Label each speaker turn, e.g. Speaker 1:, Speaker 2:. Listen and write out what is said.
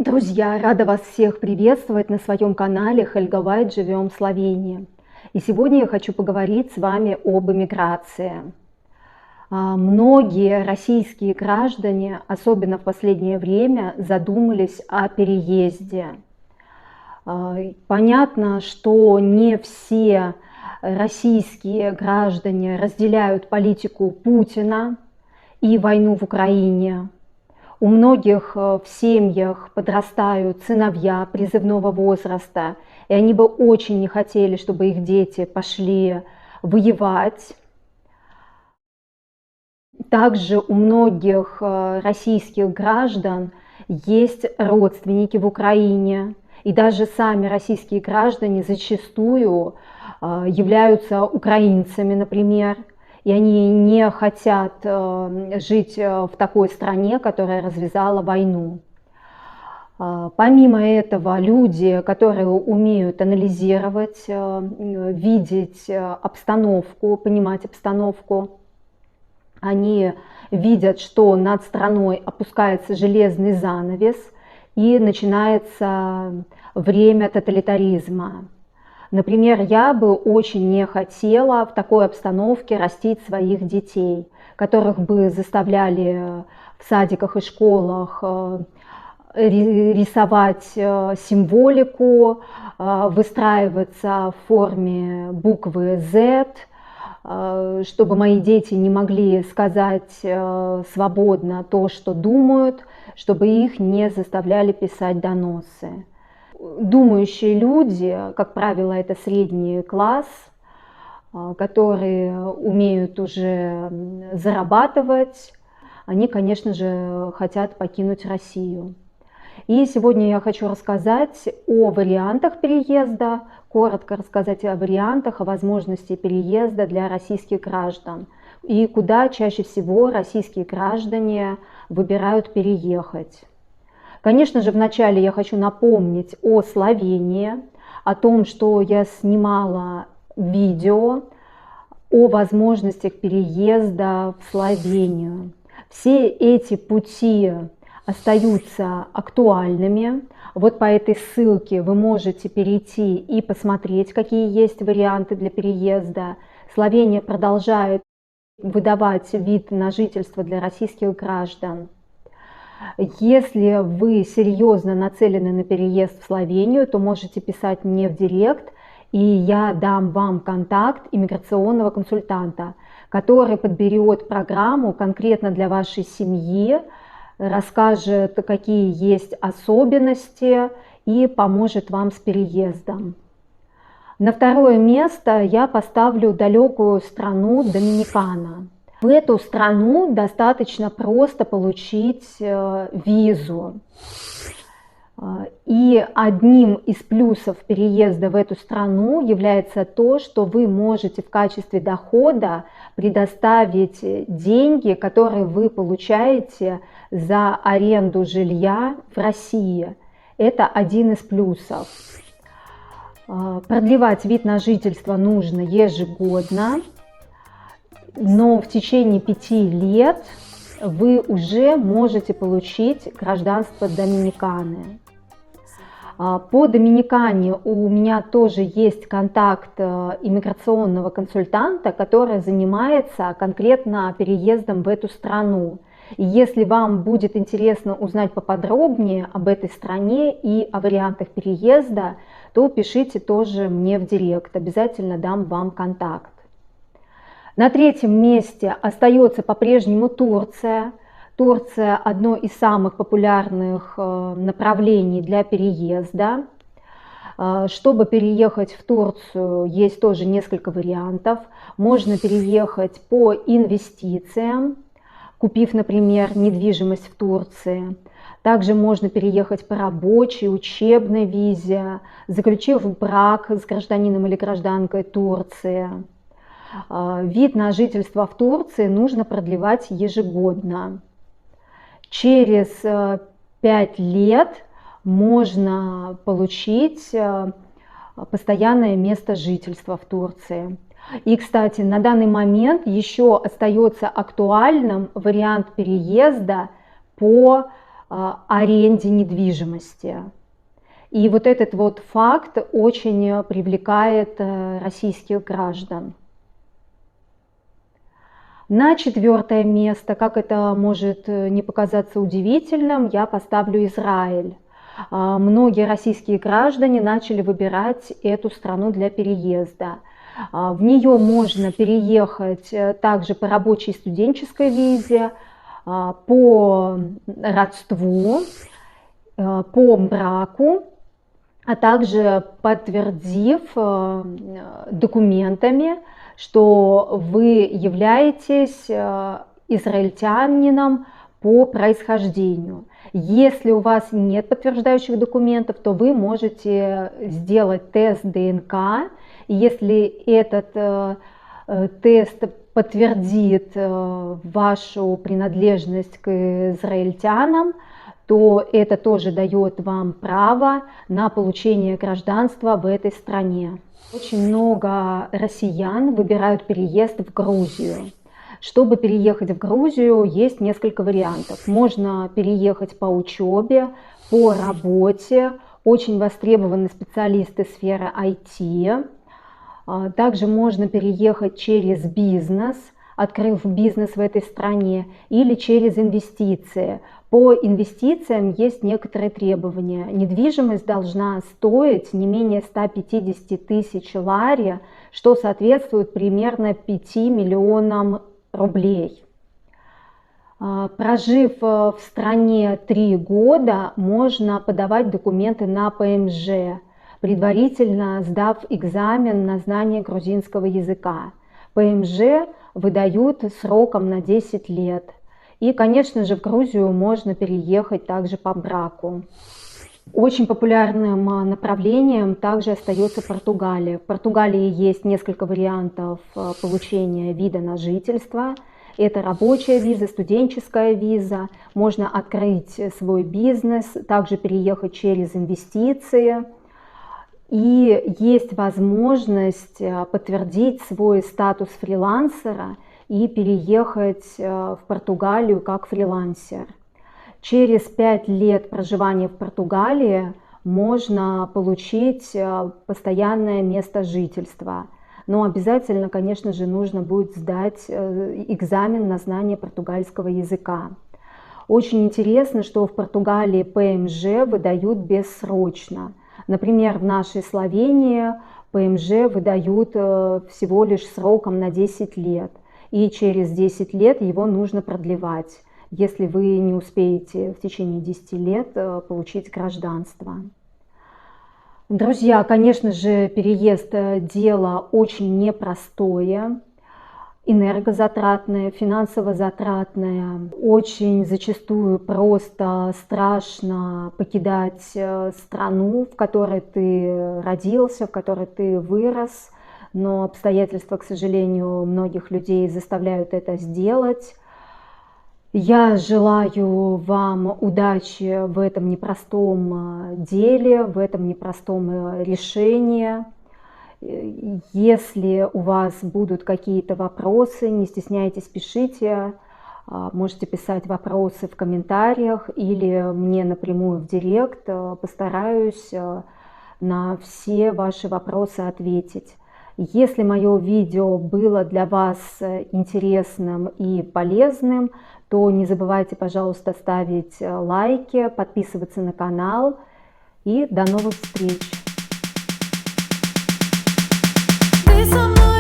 Speaker 1: Друзья, рада вас всех приветствовать на своем канале Хельга Вайт «Живем в Словении». И сегодня я хочу поговорить с вами об эмиграции. Многие российские граждане, особенно в последнее время, задумались о переезде. Понятно, что не все российские граждане разделяют политику Путина и войну в Украине. У многих в семьях подрастают сыновья призывного возраста, и они бы очень не хотели, чтобы их дети пошли воевать. Также у многих российских граждан есть родственники в Украине, и даже сами российские граждане зачастую являются украинцами, например, и они не хотят жить в такой стране, которая развязала войну. Помимо этого, люди, которые умеют анализировать, видеть обстановку, понимать обстановку, они видят, что над страной опускается железный занавес и начинается время тоталитаризма. Например, я бы очень не хотела в такой обстановке растить своих детей, которых бы заставляли в садиках и школах рисовать символику, выстраиваться в форме буквы Z, чтобы мои дети не могли сказать свободно то, что думают, чтобы их не заставляли писать доносы. Думающие люди, как правило, это средний класс, которые умеют уже зарабатывать, они, конечно же, хотят покинуть Россию. И сегодня я хочу рассказать о вариантах переезда, коротко рассказать о вариантах, о возможности переезда для российских граждан и куда чаще всего российские граждане выбирают переехать. Конечно же, вначале я хочу напомнить о Словении, о том, что я снимала видео о возможностях переезда в Словению. Все эти пути остаются актуальными. Вот по этой ссылке вы можете перейти и посмотреть, какие есть варианты для переезда. Словения продолжает выдавать вид на жительство для российских граждан. Если вы серьезно нацелены на переезд в Словению, то можете писать мне в директ, и я дам вам контакт иммиграционного консультанта, который подберет программу конкретно для вашей семьи, расскажет, какие есть особенности и поможет вам с переездом. На второе место я поставлю далекую страну Доминикана. В эту страну достаточно просто получить визу. И одним из плюсов переезда в эту страну является то, что вы можете в качестве дохода предоставить деньги, которые вы получаете за аренду жилья в России. Это один из плюсов. Продлевать вид на жительство нужно ежегодно. Но в течение 5 лет вы уже можете получить гражданство Доминиканы. По Доминикане у меня тоже есть контакт иммиграционного консультанта, который занимается конкретно переездом в эту страну. И если вам будет интересно узнать поподробнее об этой стране и о вариантах переезда, то пишите тоже мне в директ, обязательно дам вам контакт. На третьем месте остается по-прежнему Турция. Турция – одно из самых популярных направлений для переезда. Чтобы переехать в Турцию, есть тоже несколько вариантов. Можно переехать по инвестициям, купив, например, недвижимость в Турции. Также можно переехать по рабочей, учебной визе, заключив брак с гражданином или гражданкой Турции. Вид на жительство в Турции нужно продлевать ежегодно. Через 5 лет можно получить постоянное место жительства в Турции. И, кстати, на данный момент еще остается актуальным вариант переезда по аренде недвижимости. И вот этот вот факт очень привлекает российских граждан. На 4-е место, как это может не показаться удивительным, я поставлю Израиль. Многие российские граждане начали выбирать эту страну для переезда. В нее можно переехать также по рабочей студенческой визе, по родству, по браку, а также подтвердив документами, что вы являетесь израильтянином по происхождению. Если у вас нет подтверждающих документов, то вы можете сделать тест ДНК. И если этот тест подтвердит вашу принадлежность к израильтянам, то это тоже дает вам право на получение гражданства в этой стране. Очень много россиян выбирают переезд в Грузию. Чтобы переехать в Грузию, есть несколько вариантов. Можно переехать по учебе, по работе. Очень востребованы специалисты сферы IT. Также можно переехать через бизнес, открыв бизнес в этой стране, или через инвестиции. По инвестициям есть некоторые требования. Недвижимость должна стоить не менее 150 тысяч лари, что соответствует примерно 5 миллионам рублей. Прожив в стране 3 года, можно подавать документы на ПМЖ, предварительно сдав экзамен на знание грузинского языка. ПМЖ выдают сроком на 10 лет. И, конечно же, в Грузию можно переехать также по браку. Очень популярным направлением также остается Португалия. В Португалии есть несколько вариантов получения вида на жительство. Это рабочая виза, студенческая виза. Можно открыть свой бизнес, также переехать через инвестиции. И есть возможность подтвердить свой статус фрилансера и переехать в Португалию как фрилансер. Через 5 лет проживания в Португалии можно получить постоянное место жительства. Но обязательно, конечно же, нужно будет сдать экзамен на знание португальского языка. Очень интересно, что в Португалии ПМЖ выдают бессрочно. Например, в нашей Словении ПМЖ выдают всего лишь сроком на 10 лет. И через 10 лет его нужно продлевать, если вы не успеете в течение 10 лет получить гражданство. Друзья, конечно же, переезд – дело очень непростое, энергозатратное, финансово затратное. Очень зачастую просто страшно покидать страну, в которой ты родился, в которой ты вырос. Но обстоятельства, к сожалению, многих людей заставляют это сделать. Я желаю вам удачи в этом непростом деле, в этом непростом решении. Если у вас будут какие-то вопросы, не стесняйтесь, пишите. Можете писать вопросы в комментариях или мне напрямую в директ. Постараюсь на все ваши вопросы ответить. Если мое видео было для вас интересным и полезным, то не забывайте, пожалуйста, ставить лайки, подписываться на канал. И до новых встреч!
Speaker 2: Ты со мной.